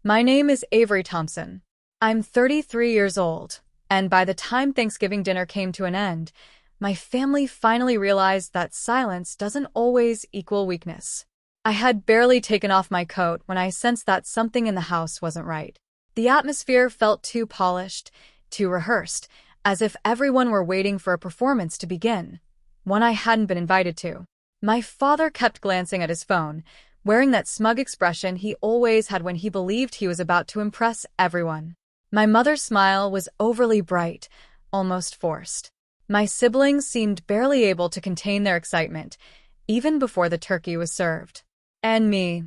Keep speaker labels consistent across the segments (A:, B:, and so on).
A: My name is Avery Thompson. I'm 33 years old, and by the time Thanksgiving dinner came to an end, my family finally realized that silence doesn't always equal weakness. I had barely taken off my coat when I sensed that something in the house wasn't right. The atmosphere felt too polished, too rehearsed, as if everyone were waiting for a performance to begin, one I hadn't been invited to. My father kept glancing at his phone, wearing that smug expression he always had when he believed he was about to impress everyone. My mother's smile was overly bright, almost forced. My siblings seemed barely able to contain their excitement, even before the turkey was served. And me,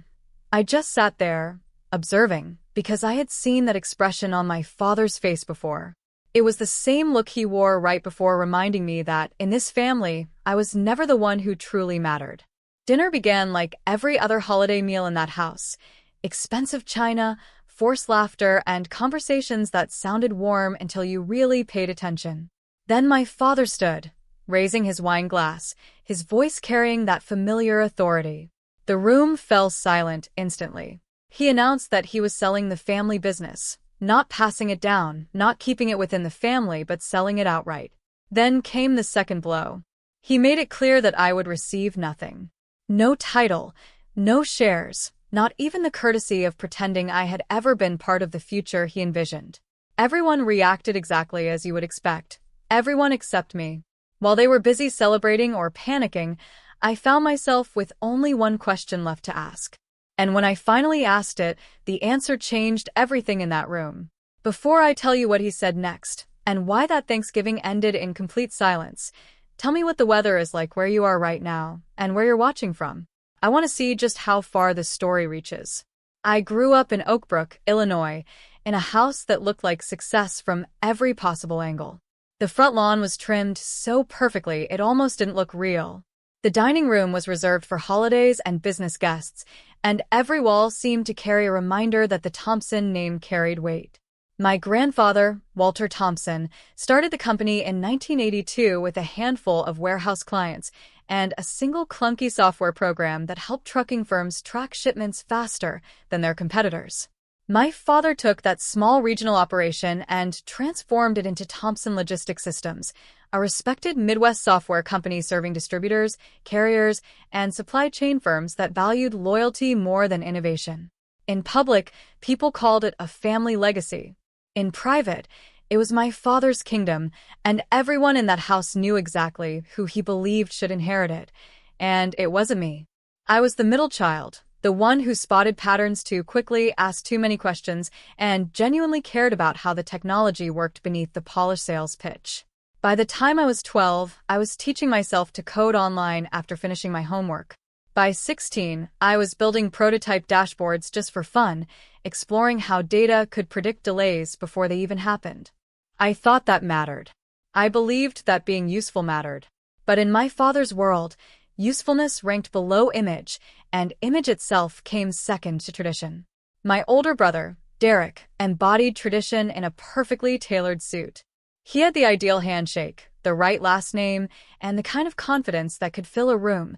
A: I just sat there, observing, because I had seen that expression on my father's face before. It was the same look he wore right before reminding me that, in this family, I was never the one who truly mattered. Dinner began like every other holiday meal in that house. Expensive china, forced laughter, and conversations that sounded warm until you really paid attention. Then my father stood, raising his wine glass, his voice carrying that familiar authority. The room fell silent instantly. He announced that he was selling the family business, not passing it down, not keeping it within the family, but selling it outright. Then came the second blow. He made it clear that I would receive nothing. No title, no shares, not even the courtesy of pretending I had ever been part of the future he envisioned. Everyone reacted exactly as you would expect. Everyone except me. While they were busy celebrating or panicking, I found myself with only one question left to ask. And when I finally asked it, the answer changed everything in that room. Before I tell you what he said next, and why that Thanksgiving ended in complete silence, tell me what the weather is like where you are right now, and where you're watching from. I want to see just how far this story reaches. I grew up in Oak Brook, Illinois, in a house that looked like success from every possible angle. The front lawn was trimmed so perfectly it almost didn't look real. The dining room was reserved for holidays and business guests, and every wall seemed to carry a reminder that the Thompson name carried weight. My grandfather, Walter Thompson, started the company in 1982 with a handful of warehouse clients and a single clunky software program that helped trucking firms track shipments faster than their competitors. My father took that small regional operation and transformed it into Thompson Logistics Systems, a respected Midwest software company serving distributors, carriers, and supply chain firms that valued loyalty more than innovation. In public, people called it a family legacy. In private, it was my father's kingdom, and everyone in that house knew exactly who he believed should inherit it. And it wasn't me. I was the middle child, the one who spotted patterns too quickly, asked too many questions, and genuinely cared about how the technology worked beneath the polished sales pitch. By the time I was 12, I was teaching myself to code online after finishing my homework. By 16, I was building prototype dashboards just for fun, exploring how data could predict delays before they even happened. I thought that mattered. I believed that being useful mattered. But in my father's world, usefulness ranked below image, and image itself came second to tradition. My older brother, Derek, embodied tradition in a perfectly tailored suit. He had the ideal handshake, the right last name, and the kind of confidence that could fill a room,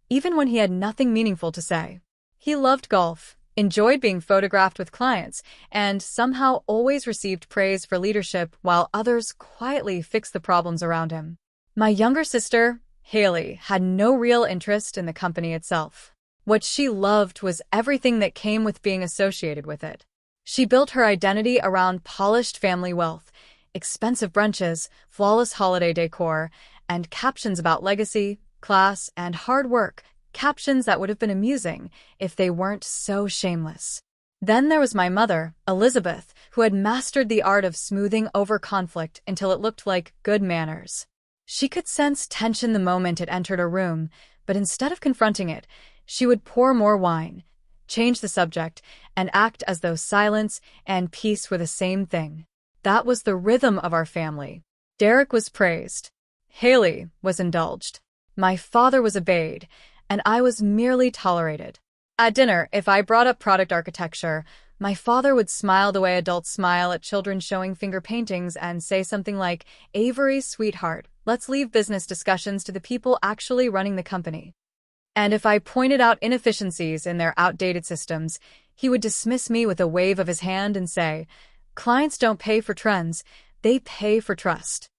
A: even when he had nothing meaningful to say. He loved golf, enjoyed being photographed with clients, and somehow always received praise for leadership while others quietly fixed the problems around him. My younger sister, Haley, had no real interest in the company itself. What she loved was everything that came with being associated with it. She built her identity around polished family wealth, expensive brunches, flawless holiday decor, and captions about legacy, class, and hard work, captions that would have been amusing if they weren't so shameless. Then there was my mother, Elizabeth, who had mastered the art of smoothing over conflict until it looked like good manners. She could sense tension the moment it entered a room, but instead of confronting it, she would pour more wine, change the subject, and act as though silence and peace were the same thing. That was the rhythm of our family. Derek was praised. Haley was indulged. My father was obeyed, and I was merely tolerated. At dinner, if I brought up product architecture, my father would smile the way adults smile at children showing finger paintings and say something like, "Avery, sweetheart, let's leave business discussions to the people actually running the company." And if I pointed out inefficiencies in their outdated systems, He would dismiss me with a wave of his hand and say, "Clients don't pay for trends, they pay for trust."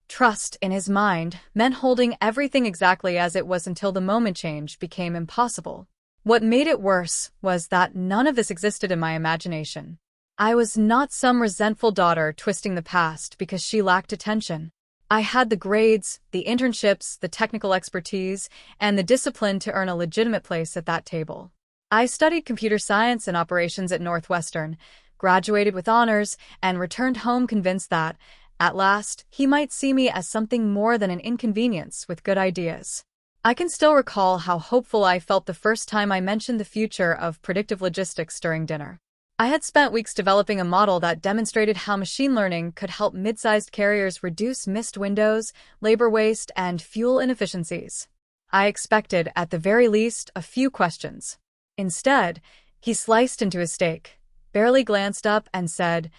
A: Trust, in his mind, meant holding everything exactly as it was until the moment change became impossible. What made it worse was that none of this existed in my imagination. I was not some resentful daughter twisting the past because she lacked attention. I had the grades, the internships, the technical expertise, and the discipline to earn a legitimate place at that table. I studied computer science and operations at Northwestern, graduated with honors, and returned home convinced that, at last, he might see me as something more than an inconvenience with good ideas. I can still recall how hopeful I felt the first time I mentioned the future of predictive logistics during dinner. I had spent weeks developing a model that demonstrated how machine learning could help mid-sized carriers reduce missed windows, labor waste, and fuel inefficiencies. I expected, at the very least, a few questions. Instead, he sliced into his steak, barely glanced up, and said,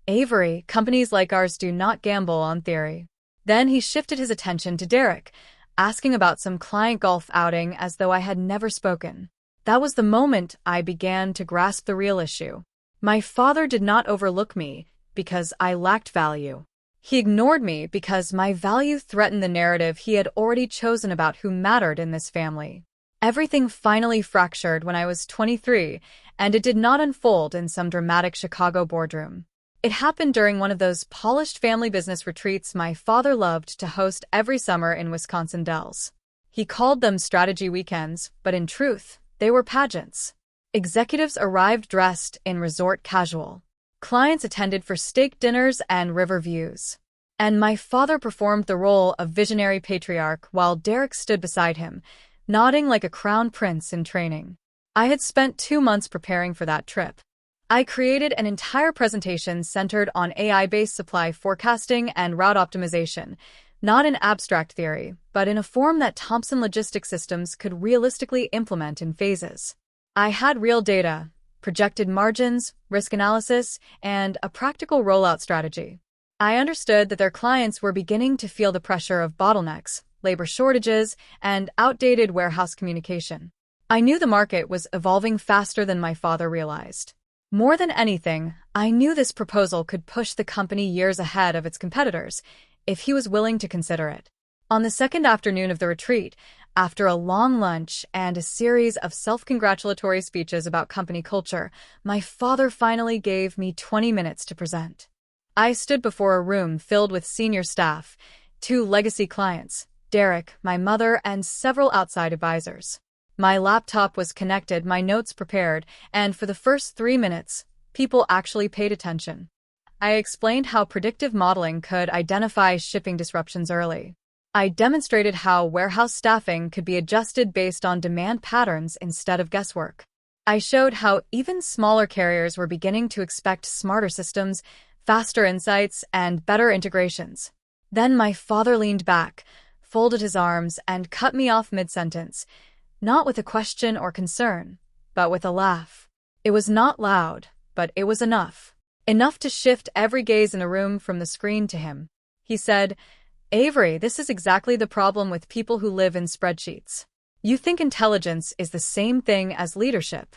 A: "Avery, companies like ours do not gamble on theory." Then he shifted his attention to Derek, asking about some client golf outing as though I had never spoken. That was the moment I began to grasp the real issue. My father did not overlook me because I lacked value. He ignored me because my value threatened the narrative he had already chosen about who mattered in this family. Everything finally fractured when I was 23, and it did not unfold in some dramatic Chicago boardroom. It happened during one of those polished family business retreats my father loved to host every summer in Wisconsin Dells. He called them strategy weekends, but in truth, they were pageants. Executives arrived dressed in resort casual. Clients attended for steak dinners and river views. And my father performed the role of visionary patriarch while Derek stood beside him, nodding like a crown prince in training. I had spent 2 months preparing for that trip. I created an entire presentation centered on AI-based supply forecasting and route optimization, not in abstract theory, but in a form that Thomson Logistics Systems could realistically implement in phases. I had real data, projected margins, risk analysis, and a practical rollout strategy. I understood that their clients were beginning to feel the pressure of bottlenecks, labor shortages, and outdated warehouse communication. I knew the market was evolving faster than my father realized. More than anything, I knew this proposal could push the company years ahead of its competitors, if he was willing to consider it. On the second afternoon of the retreat, after a long lunch and a series of self-congratulatory speeches about company culture, my father finally gave me 20 minutes to present. I stood before a room filled with senior staff, 2 legacy clients, Derek, my mother, and several outside advisors. My laptop was connected, my notes prepared, and for the first 3 minutes, people actually paid attention. I explained how predictive modeling could identify shipping disruptions early. I demonstrated how warehouse staffing could be adjusted based on demand patterns instead of guesswork. I showed how even smaller carriers were beginning to expect smarter systems, faster insights, and better integrations. Then my father leaned back, folded his arms, and cut me off mid-sentence. Not with a question or concern, but with a laugh. It was not loud, but it was enough. Enough to shift every gaze in a room from the screen to him. He said, "Avery, this is exactly the problem with people who live in spreadsheets. You think intelligence is the same thing as leadership."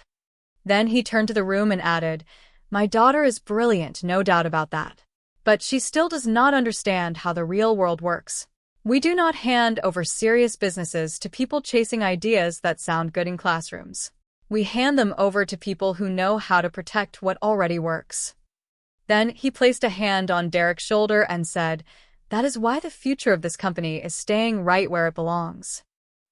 A: Then he turned to the room and added, "My daughter is brilliant, no doubt about that. But she still does not understand how the real world works. We do not hand over serious businesses to people chasing ideas that sound good in classrooms. We hand them over to people who know how to protect what already works." Then he placed a hand on Derek's shoulder and said, "That is why the future of this company is staying right where it belongs."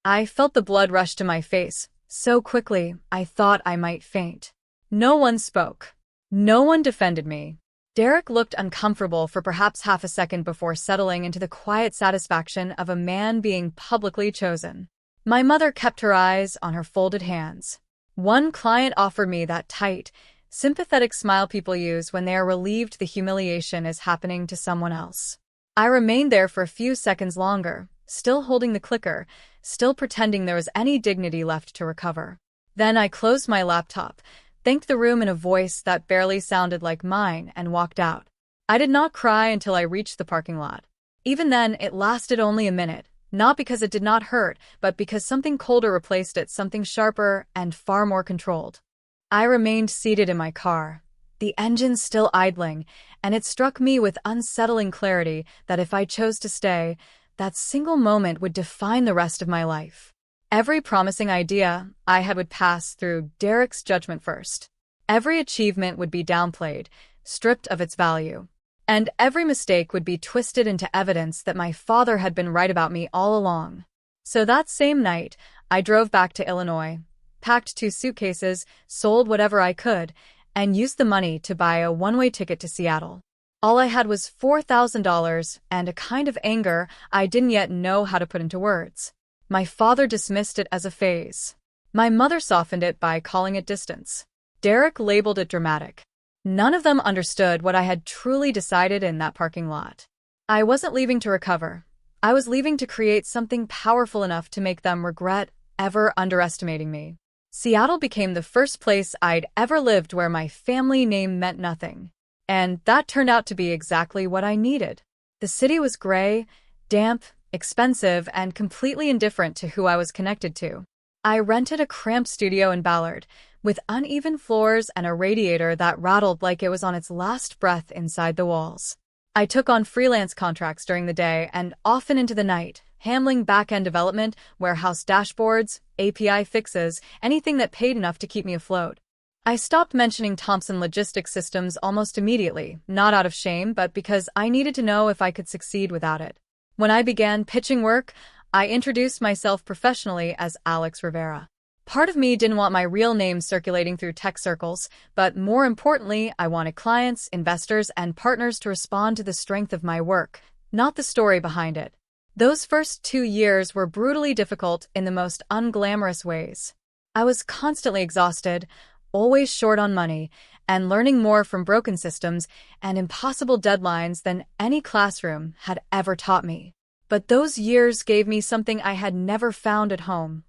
A: I felt the blood rush to my face, so quickly I thought I might faint. No one spoke. No one defended me. Derek looked uncomfortable for perhaps half a second before settling into the quiet satisfaction of a man being publicly chosen. My mother kept her eyes on her folded hands. One client offered me that tight, sympathetic smile people use when they are relieved the humiliation is happening to someone else. I remained there for a few seconds longer, still holding the clicker, still pretending there was any dignity left to recover. Then I closed my laptop, thanked the room in a voice that barely sounded like mine, and walked out. I did not cry until I reached the parking lot. Even then, it lasted only a minute, not because it did not hurt, but because something colder replaced it, something sharper and far more controlled. I remained seated in my car, the engine still idling, and it struck me with unsettling clarity that if I chose to stay, that single moment would define the rest of my life. Every promising idea I had would pass through Derek's judgment first. Every achievement would be downplayed, stripped of its value. And every mistake would be twisted into evidence that my father had been right about me all along. So that same night, I drove back to Illinois, packed 2 suitcases, sold whatever I could, and used the money to buy a one-way ticket to Seattle. All I had was $4,000 and a kind of anger I didn't yet know how to put into words. My father dismissed it as a phase. My mother softened it by calling it distance. Derek labeled it dramatic. None of them understood what I had truly decided in that parking lot. I wasn't leaving to recover. I was leaving to create something powerful enough to make them regret ever underestimating me. Seattle became the first place I'd ever lived where my family name meant nothing. And that turned out to be exactly what I needed. The city was gray, damp, expensive, and completely indifferent to who I was connected to. I rented a cramped studio in Ballard, with uneven floors and a radiator that rattled like it was on its last breath inside the walls. I took on freelance contracts during the day and often into the night, handling back-end development, warehouse dashboards, API fixes, anything that paid enough to keep me afloat. I stopped mentioning Thomson Logistics Systems almost immediately, not out of shame, but because I needed to know if I could succeed without it. When I began pitching work, I introduced myself professionally as Alex Rivera. Part of me didn't want my real name circulating through tech circles, but more importantly, I wanted clients, investors, and partners to respond to the strength of my work, not the story behind it. Those first 2 years were brutally difficult in the most unglamorous ways. I was constantly exhausted, always short on money, and learning more from broken systems and impossible deadlines than any classroom had ever taught me. But those years gave me something I had never found at home: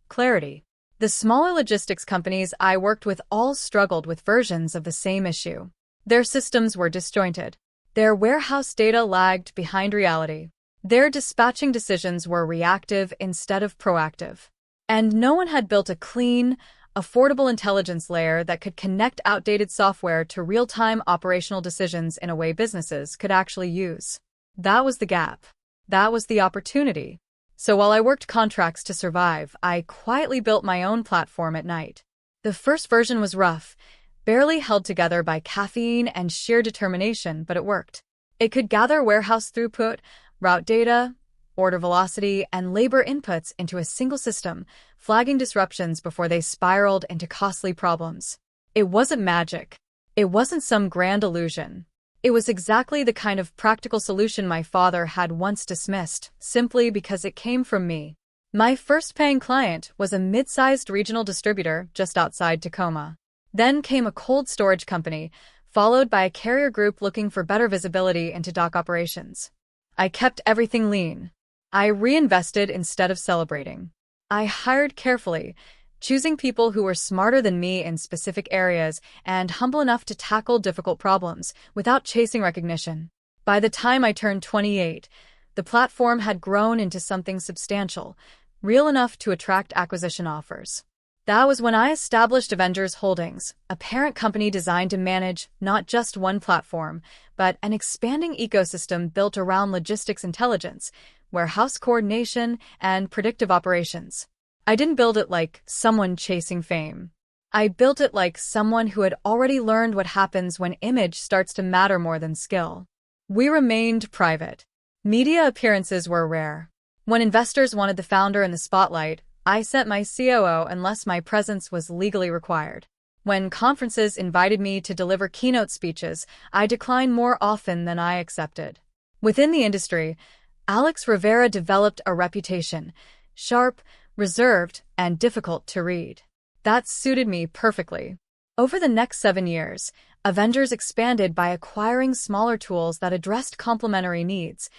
A: clarity. The smaller logistics companies I worked with all struggled with versions of the same issue. Their systems were disjointed. Their warehouse data lagged behind reality. Their dispatching decisions were reactive instead of proactive. And no one had built a clean, affordable intelligence layer that could connect outdated software to real-time operational decisions in a way businesses could actually use. That was the gap. That was the opportunity. So while I worked contracts to survive, I quietly built my own platform at night. The first version was rough, barely held together by caffeine and sheer determination, but it worked. It could gather warehouse throughput, route data, order velocity, and labor inputs into a single system, flagging disruptions before they spiraled into costly problems. It wasn't magic. It wasn't some grand illusion. It was exactly the kind of practical solution my father had once dismissed, simply because it came from me. My first paying client was a mid-sized regional distributor just outside Tacoma. Then came a cold storage company, followed by a carrier group looking for better visibility into dock operations. I kept everything lean. I reinvested instead of celebrating. I hired carefully, choosing people who were smarter than me in specific areas and humble enough to tackle difficult problems without chasing recognition. By the time I turned 28, the platform had grown into something substantial, real enough to attract acquisition offers. That was when I established Avengers Holdings, a parent company designed to manage not just one platform, but an expanding ecosystem built around logistics intelligence, warehouse coordination, and predictive operations. I didn't build it like someone chasing fame. I built it like someone who had already learned what happens when image starts to matter more than skill. We remained private. Media appearances were rare. When investors wanted the founder in the spotlight, I sent my COO unless my presence was legally required. When conferences invited me to deliver keynote speeches, I declined more often than I accepted. Within the industry, Alex Rivera developed a reputation: sharp, reserved, and difficult to read. That suited me perfectly. Over the next 7 years, Avengers expanded by acquiring smaller tools that addressed complementary needs: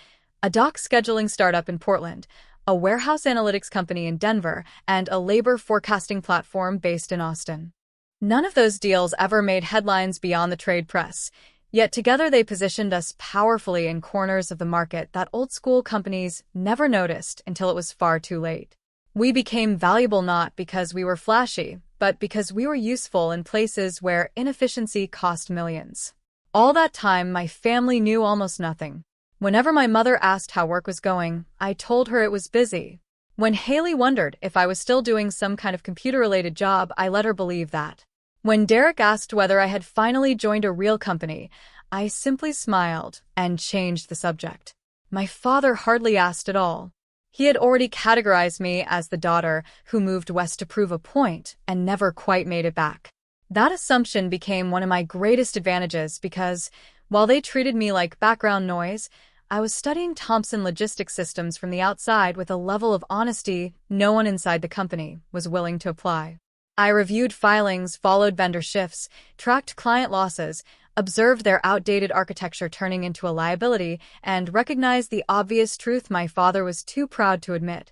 A: a dock scheduling startup in Portland, a warehouse analytics company in Denver, and a labor forecasting platform based in Austin. None of those deals ever made headlines beyond the trade press, yet together they positioned us powerfully in corners of the market that old-school companies never noticed until it was far too late. We became valuable not because we were flashy, but because we were useful in places where inefficiency cost millions. All that time, my family knew almost nothing. Whenever my mother asked how work was going, I told her it was busy. When Haley wondered if I was still doing some kind of computer-related job, I let her believe that. When Derek asked whether I had finally joined a real company, I simply smiled and changed the subject. My father hardly asked at all. He had already categorized me as the daughter who moved west to prove a point and never quite made it back. That assumption became one of my greatest advantages because, while they treated me like background noise, I was studying Thomson Logistics Systems from the outside with a level of honesty no one inside the company was willing to apply. I reviewed filings, followed vendor shifts, tracked client losses, observed their outdated architecture turning into a liability, and recognized the obvious truth my father was too proud to admit.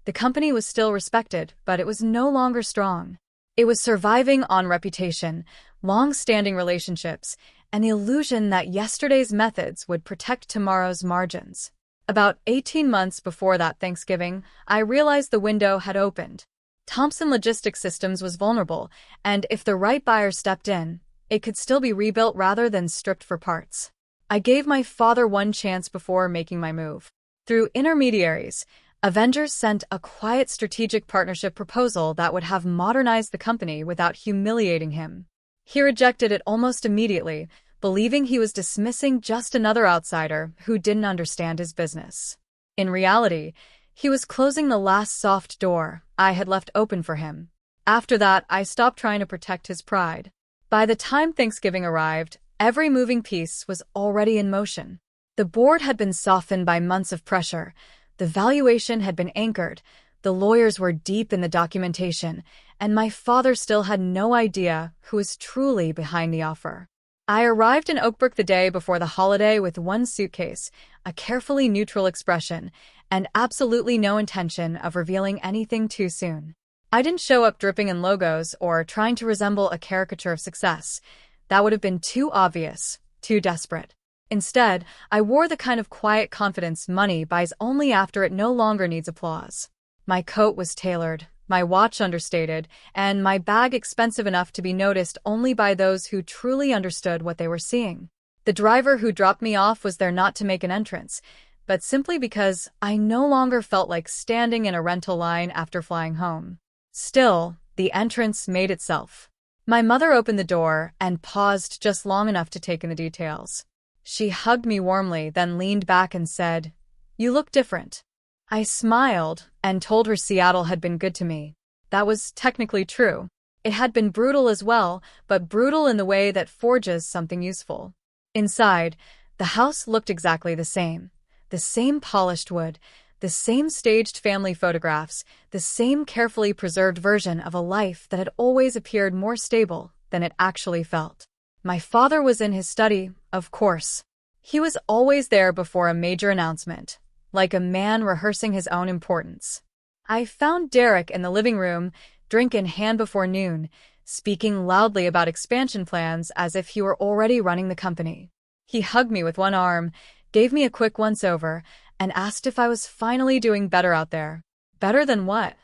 A: The company was still respected, but it was no longer strong. It was surviving on reputation, long-standing relationships, and the illusion that yesterday's methods would protect tomorrow's margins. About 18 months before that Thanksgiving, I realized the window had opened. Thomson Logistics Systems was vulnerable, and if the right buyer stepped in, it could still be rebuilt rather than stripped for parts. I gave my father one chance before making my move. Through intermediaries, Avengers sent a quiet strategic partnership proposal that would have modernized the company without humiliating him. He rejected it almost immediately, believing he was dismissing just another outsider who didn't understand his business. In reality, he was closing the last soft door I had left open for him. After that, I stopped trying to protect his pride. By the time Thanksgiving arrived, every moving piece was already in motion. The board had been softened by months of pressure, the valuation had been anchored, the lawyers were deep in the documentation, and my father still had no idea who was truly behind the offer. I arrived in Oakbrook the day before the holiday with one suitcase, a carefully neutral expression, and absolutely no intention of revealing anything too soon. I didn't show up dripping in logos or trying to resemble a caricature of success. That would have been too obvious, too desperate. Instead, I wore the kind of quiet confidence money buys only after it no longer needs applause. My coat was tailored, my watch understated, and my bag expensive enough to be noticed only by those who truly understood what they were seeing. The driver who dropped me off was there not to make an entrance, but simply because I no longer felt like standing in a rental line after flying home. Still, the entrance made itself. My mother opened the door and paused just long enough to take in the details. She hugged me warmly, then leaned back and said, "You look different." I smiled and told her Seattle had been good to me. That was technically true. It had been brutal as well, but brutal in the way that forges something useful. Inside, the house looked exactly the same. The same polished wood, the same staged family photographs, the same carefully preserved version of a life that had always appeared more stable than it actually felt. My father was in his study, of course. He was always there before a major announcement, like a man rehearsing his own importance. I found Derek in the living room, drink in hand before noon, speaking loudly about expansion plans as if he were already running the company. He hugged me with one arm, gave me a quick once-over, and asked if I was finally doing better out there. Better than what?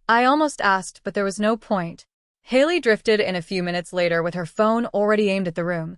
A: I almost asked, but there was no point. Haley drifted in a few minutes later with her phone already aimed at the room,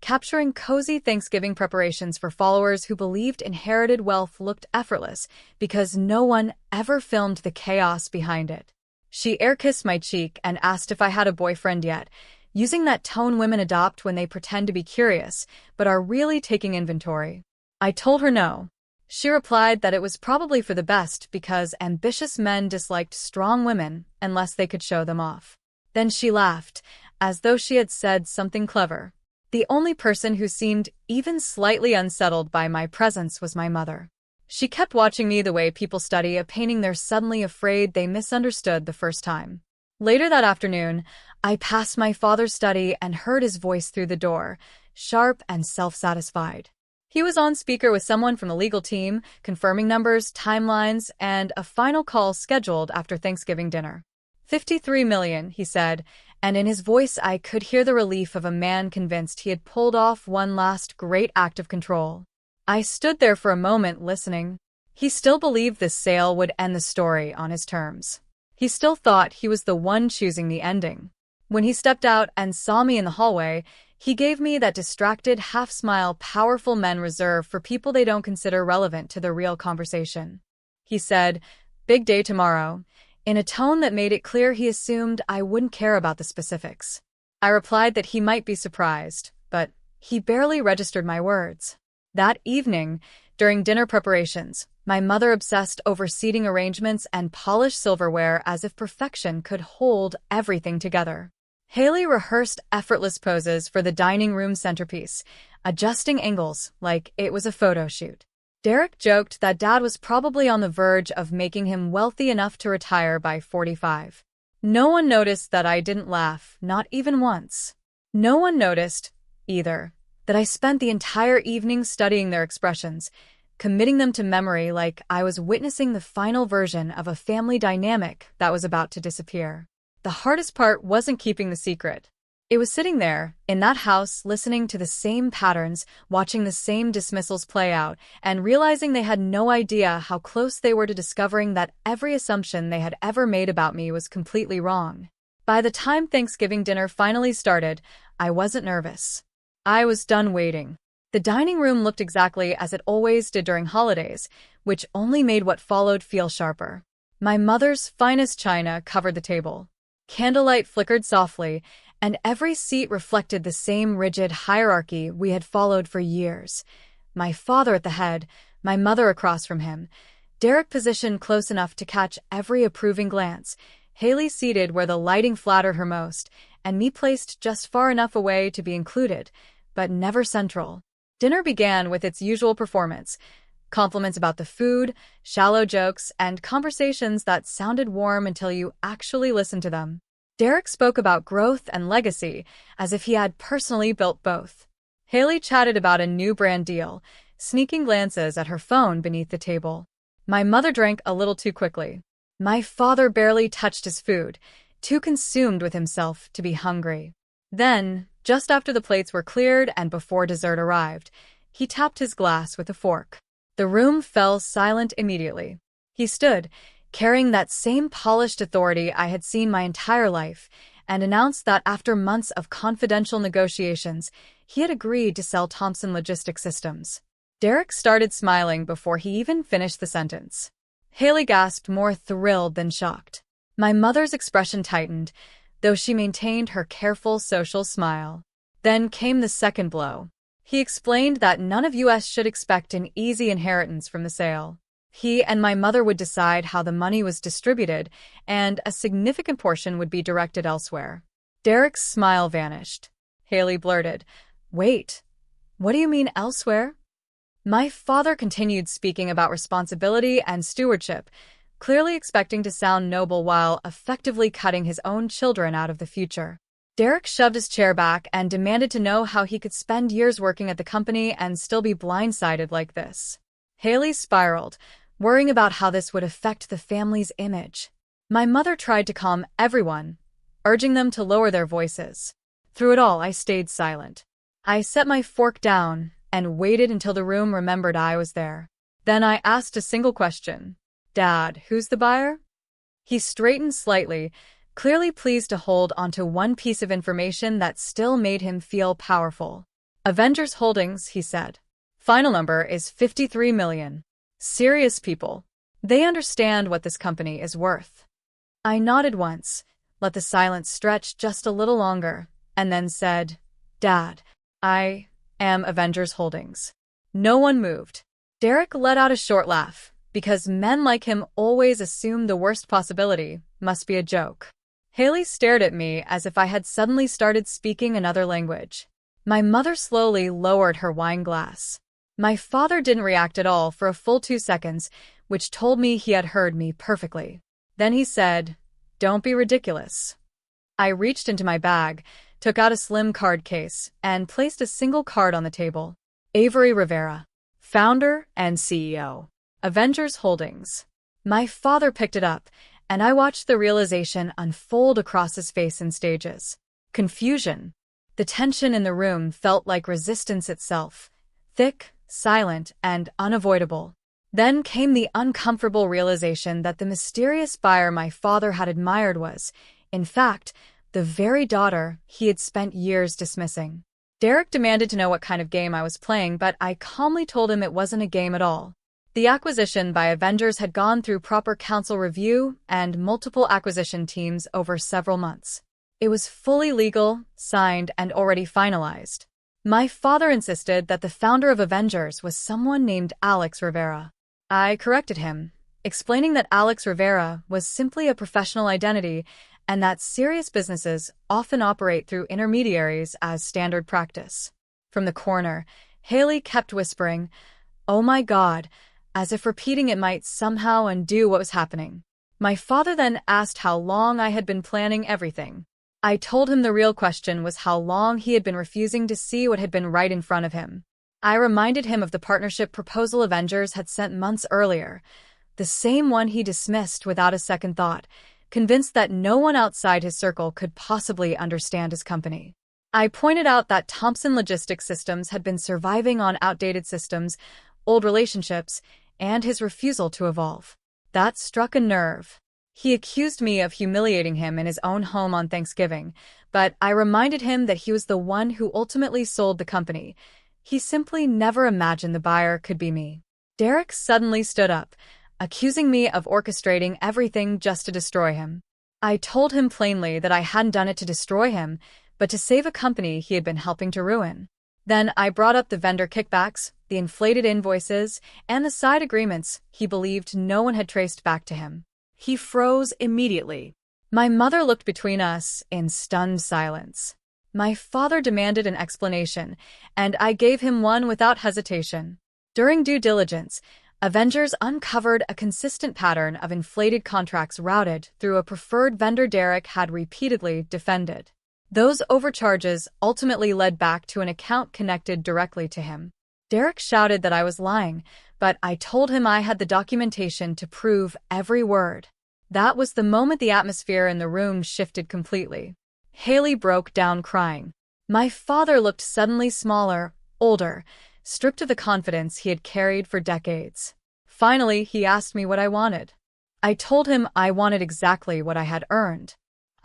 A: capturing cozy Thanksgiving preparations for followers who believed inherited wealth looked effortless because no one ever filmed the chaos behind it. She air-kissed my cheek and asked if I had a boyfriend yet, using that tone women adopt when they pretend to be curious but are really taking inventory. I told her no. She replied that it was probably for the best because ambitious men disliked strong women unless they could show them off. Then she laughed, as though she had said something clever. The only person who seemed even slightly unsettled by my presence was my mother. She kept watching me the way people study a painting they're suddenly afraid they misunderstood the first time. Later that afternoon, I passed my father's study and heard his voice through the door, sharp and self-satisfied. He was on speaker with someone from the legal team, confirming numbers, timelines, and a final call scheduled after Thanksgiving dinner. 53 million, he said, and in his voice I could hear the relief of a man convinced he had pulled off one last great act of control. I stood there for a moment listening. He still believed this sale would end the story on his terms. He still thought he was the one choosing the ending. When he stepped out and saw me in the hallway, he gave me that distracted, half-smile, powerful men reserve for people they don't consider relevant to the real conversation. He said, "Big day tomorrow," in a tone that made it clear he assumed I wouldn't care about the specifics. I replied that he might be surprised, but he barely registered my words. That evening, during dinner preparations, my mother obsessed over seating arrangements and polished silverware as if perfection could hold everything together. Haley rehearsed effortless poses for the dining room centerpiece, adjusting angles like it was a photo shoot. Derek joked that Dad was probably on the verge of making him wealthy enough to retire by 45. No one noticed that I didn't laugh, not even once. No one noticed, either, that I spent the entire evening studying their expressions, committing them to memory like I was witnessing the final version of a family dynamic that was about to disappear. The hardest part wasn't keeping the secret. It was sitting there, in that house, listening to the same patterns, watching the same dismissals play out, and realizing they had no idea how close they were to discovering that every assumption they had ever made about me was completely wrong. By the time Thanksgiving dinner finally started, I wasn't nervous. I was done waiting. The dining room looked exactly as it always did during holidays, which only made what followed feel sharper. My mother's finest china covered the table. Candlelight flickered softly, and every seat reflected the same rigid hierarchy we had followed for years. My father at the head, my mother across from him, Derek positioned close enough to catch every approving glance, Haley seated where the lighting flattered her most, and me placed just far enough away to be included, but never central. Dinner began with its usual performance: compliments about the food, shallow jokes, and conversations that sounded warm until you actually listened to them. Derek spoke about growth and legacy, as if he had personally built both. Haley chatted about a new brand deal, sneaking glances at her phone beneath the table. My mother drank a little too quickly. My father barely touched his food, too consumed with himself to be hungry. Then, just after the plates were cleared and before dessert arrived, he tapped his glass with a fork. The room fell silent immediately. He stood, carrying that same polished authority I had seen my entire life, and announced that after months of confidential negotiations, he had agreed to sell Thompson Logistics Systems. Derek started smiling before he even finished the sentence. Haley gasped, more thrilled than shocked. My mother's expression tightened, though she maintained her careful social smile. Then came the second blow. He explained that none of us should expect an easy inheritance from the sale. He and my mother would decide how the money was distributed, and a significant portion would be directed elsewhere. Derek's smile vanished. Haley blurted, "Wait, what do you mean elsewhere?" My father continued speaking about responsibility and stewardship, clearly expecting to sound noble while effectively cutting his own children out of the future. Derek shoved his chair back and demanded to know how he could spend years working at the company and still be blindsided like this. Haley spiraled, worrying about how this would affect the family's image. My mother tried to calm everyone, urging them to lower their voices. Through it all, I stayed silent. I set my fork down and waited until the room remembered I was there. Then I asked a single question. "Dad, who's the buyer?" He straightened slightly, clearly pleased to hold onto one piece of information that still made him feel powerful. "Avengers Holdings," he said. "Final number is 53 million. Serious people. They understand what this company is worth." I nodded once, let the silence stretch just a little longer, and then said, "Dad, I am Avengers Holdings." No one moved. Derek let out a short laugh, because men like him always assume the worst possibility must be a joke. Haley stared at me as if I had suddenly started speaking another language. My mother slowly lowered her wine glass. My father didn't react at all for a full 2 seconds, which told me he had heard me perfectly. Then he said, "Don't be ridiculous." I reached into my bag, took out a slim card case, and placed a single card on the table. Avery Rivera, founder and CEO. Avengers Holdings. My father picked it up, and I watched the realization unfold across his face in stages. Confusion. The tension in the room felt like resistance itself, thick, silent, and unavoidable. Then came the uncomfortable realization that the mysterious buyer my father had admired was, in fact, the very daughter he had spent years dismissing. Derek demanded to know what kind of game I was playing, but I calmly told him it wasn't a game at all. The acquisition by Avengers had gone through proper counsel review and multiple acquisition teams over several months. It was fully legal, signed, and already finalized. My father insisted that the founder of Avengers was someone named Alex Rivera. I corrected him, explaining that Alex Rivera was simply a professional identity and that serious businesses often operate through intermediaries as standard practice. From the corner, Haley kept whispering, "Oh my God," as if repeating it might somehow undo what was happening. My father then asked how long I had been planning everything. I told him the real question was how long he had been refusing to see what had been right in front of him. I reminded him of the partnership proposal Avengers had sent months earlier, the same one he dismissed without a second thought, convinced that no one outside his circle could possibly understand his company. I pointed out that Thompson Logistics Systems had been surviving on outdated systems, old relationships, and his refusal to evolve. That struck a nerve. He accused me of humiliating him in his own home on Thanksgiving, but I reminded him that he was the one who ultimately sold the company. He simply never imagined the buyer could be me. Derek suddenly stood up, accusing me of orchestrating everything just to destroy him. I told him plainly that I hadn't done it to destroy him, but to save a company he had been helping to ruin. Then I brought up the vendor kickbacks, the inflated invoices, and the side agreements he believed no one had traced back to him. He froze immediately. My mother looked between us in stunned silence. My father demanded an explanation, and I gave him one without hesitation. During due diligence, Avengers uncovered a consistent pattern of inflated contracts routed through a preferred vendor Derek had repeatedly defended. Those overcharges ultimately led back to an account connected directly to him. Derek shouted that I was lying, but I told him I had the documentation to prove every word. That was the moment the atmosphere in the room shifted completely. Haley broke down crying. My father looked suddenly smaller, older, stripped of the confidence he had carried for decades. Finally, he asked me what I wanted. I told him I wanted exactly what I had earned.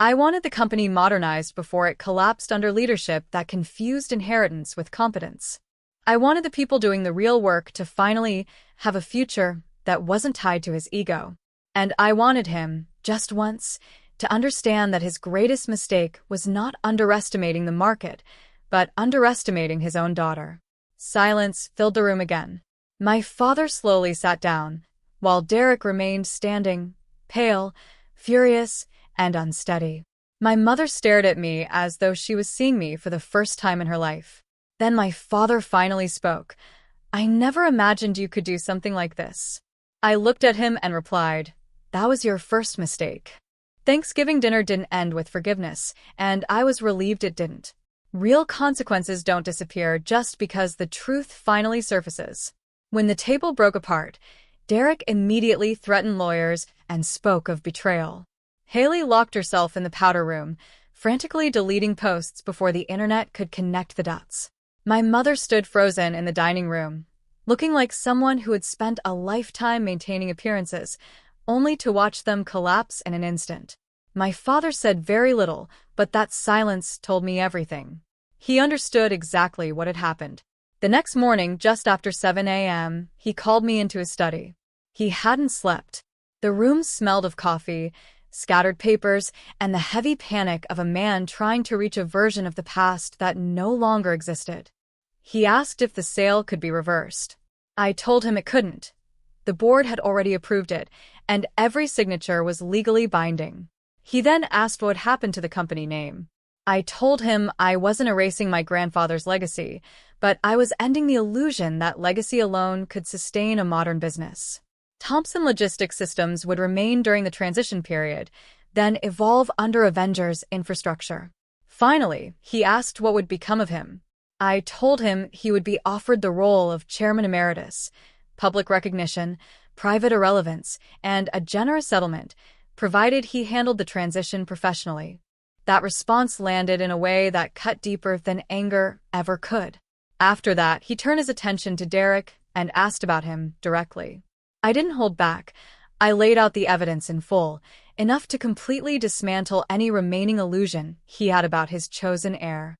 A: I wanted the company modernized before it collapsed under leadership that confused inheritance with competence. I wanted the people doing the real work to finally have a future that wasn't tied to his ego. And I wanted him, just once, to understand that his greatest mistake was not underestimating the market, but underestimating his own daughter. Silence filled the room again. My father slowly sat down, while Derek remained standing, pale, furious, and unsteady. My mother stared at me as though she was seeing me for the first time in her life. Then my father finally spoke. "I never imagined you could do something like this." I looked at him and replied, "That was your first mistake." Thanksgiving dinner didn't end with forgiveness, and I was relieved it didn't. Real consequences don't disappear just because the truth finally surfaces. When the table broke apart, Derek immediately threatened lawyers and spoke of betrayal. Haley locked herself in the powder room, frantically deleting posts before the internet could connect the dots. My mother stood frozen in the dining room, looking like someone who had spent a lifetime maintaining appearances, only to watch them collapse in an instant. My father said very little, but that silence told me everything. He understood exactly what had happened. The next morning, just after 7 a.m., he called me into his study. He hadn't slept. The room smelled of coffee, scattered papers, and the heavy panic of a man trying to reach a version of the past that no longer existed. He asked if the sale could be reversed. I told him it couldn't. The board had already approved it, and every signature was legally binding. He then asked what happened to the company name. I told him I wasn't erasing my grandfather's legacy, but I was ending the illusion that legacy alone could sustain a modern business. Thompson Logistics Systems would remain during the transition period, then evolve under Avengers infrastructure. Finally, he asked what would become of him. I told him he would be offered the role of chairman emeritus, public recognition, private irrelevance, and a generous settlement, provided he handled the transition professionally. That response landed in a way that cut deeper than anger ever could. After that, he turned his attention to Derek and asked about him directly. I didn't hold back. I laid out the evidence in full, enough to completely dismantle any remaining illusion he had about his chosen heir.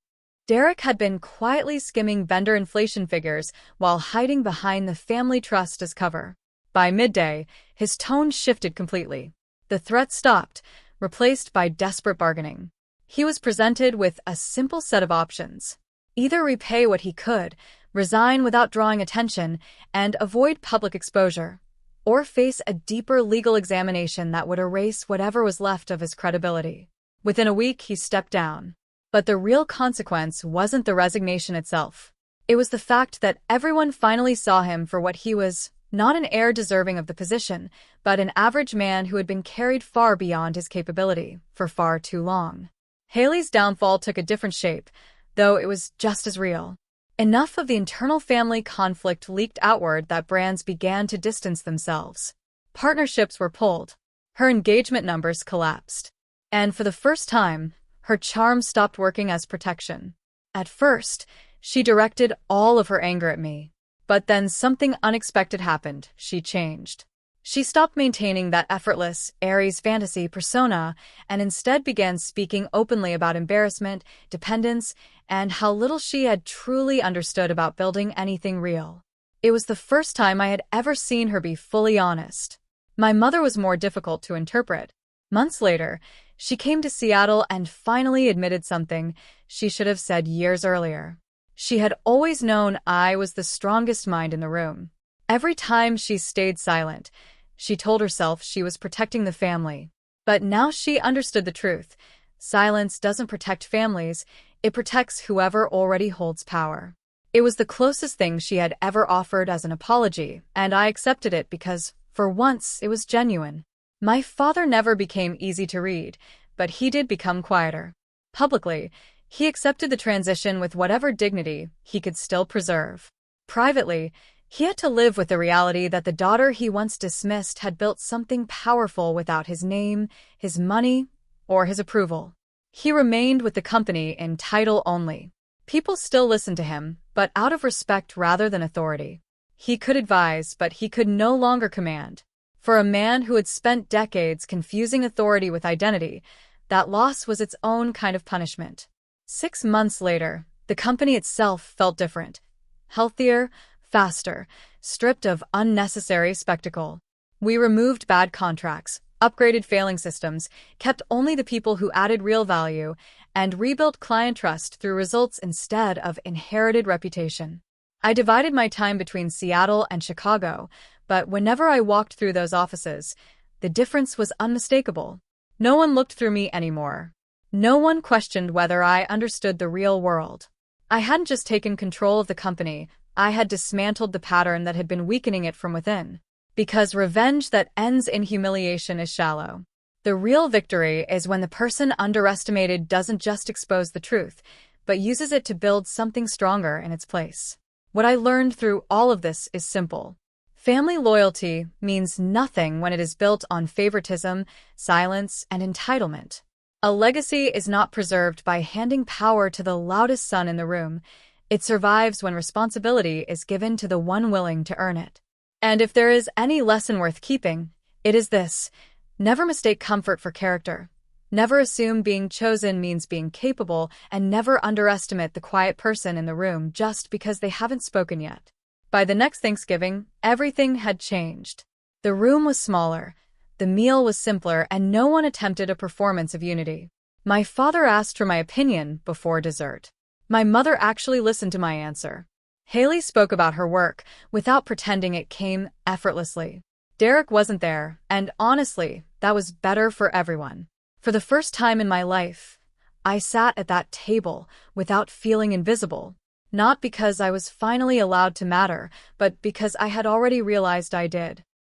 A: Derek had been quietly skimming vendor inflation figures while hiding behind the family trust as cover. By midday, his tone shifted completely. The threat stopped, replaced by desperate bargaining. He was presented with a simple set of options. Either repay what he could, resign without drawing attention, and avoid public exposure, or face a deeper legal examination that would erase whatever was left of his credibility. Within a week, he stepped down. But the real consequence wasn't the resignation itself. It was the fact that everyone finally saw him for what he was, not an heir deserving of the position, but an average man who had been carried far beyond his capability for far too long. Haley's downfall took a different shape, though it was just as real. Enough of the internal family conflict leaked outward that brands began to distance themselves. Partnerships were pulled. Her engagement numbers collapsed. And for the first time, her charm stopped working as protection. At first, she directed all of her anger at me. But then something unexpected happened. She changed. She stopped maintaining that effortless, Aries fantasy persona and instead began speaking openly about embarrassment, dependence, and how little she had truly understood about building anything real. It was the first time I had ever seen her be fully honest. My mother was more difficult to interpret. Months later, she came to Seattle and finally admitted something she should have said years earlier. She had always known I was the strongest mind in the room. Every time she stayed silent, she told herself she was protecting the family. But now she understood the truth. Silence doesn't protect families, it protects whoever already holds power. It was the closest thing she had ever offered as an apology, and I accepted it because, for once, it was genuine. My father never became easy to read, but he did become quieter. Publicly, he accepted the transition with whatever dignity he could still preserve. Privately, he had to live with the reality that the daughter he once dismissed had built something powerful without his name, his money, or his approval. He remained with the company in title only. People still listened to him, but out of respect rather than authority. He could advise, but he could no longer command. For a man who had spent decades confusing authority with identity, that loss was its own kind of punishment. 6 months later, the company itself felt different. Healthier, faster, stripped of unnecessary spectacle. We removed bad contracts, upgraded failing systems, kept only the people who added real value, and rebuilt client trust through results instead of inherited reputation. I divided my time between Seattle and Chicago, but whenever I walked through those offices, the difference was unmistakable. No one looked through me anymore. No one questioned whether I understood the real world. I hadn't just taken control of the company, I had dismantled the pattern that had been weakening it from within. Because revenge that ends in humiliation is shallow. The real victory is when the person underestimated doesn't just expose the truth, but uses it to build something stronger in its place. What I learned through all of this is simple. Family loyalty means nothing when it is built on favoritism, silence, and entitlement. A legacy is not preserved by handing power to the loudest son in the room. It survives when responsibility is given to the one willing to earn it. And if there is any lesson worth keeping, it is this: never mistake comfort for character. Never assume being chosen means being capable, and never underestimate the quiet person in the room just because they haven't spoken yet. By the next Thanksgiving, everything had changed. The room was smaller, the meal was simpler, and no one attempted a performance of unity. My father asked for my opinion before dessert. My mother actually listened to my answer. Haley spoke about her work, without pretending it came effortlessly. Derek wasn't there, and honestly, that was better for everyone. For the first time in my life, I sat at that table without feeling invisible. Not because I was finally allowed to matter, but because I had already realized I did.